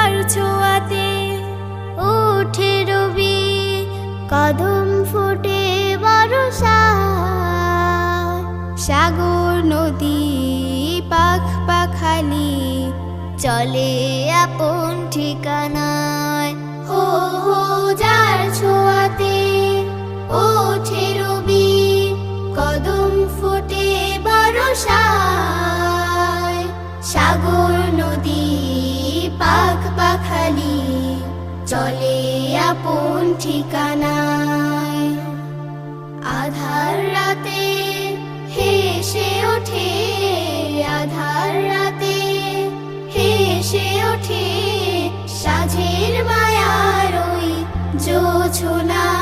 যার ছোঁয়াতে ওঠে রবি, কদম ফোটে বর্ষায়। সাগর নদী পাখ পাখালি চলে আপন ঠিকানায়। হো হো যার ছোঁয়াতে ওঠে রবি, কদম ফোটে বর্ষায়। সাগর নদী পাখ পাখালি চলে আপন ঠিকানায়। আধার রাতে হেসে ওঠে, আধার রাতে হেসে ওঠে সাঝের মায়ার ওই জোছনা।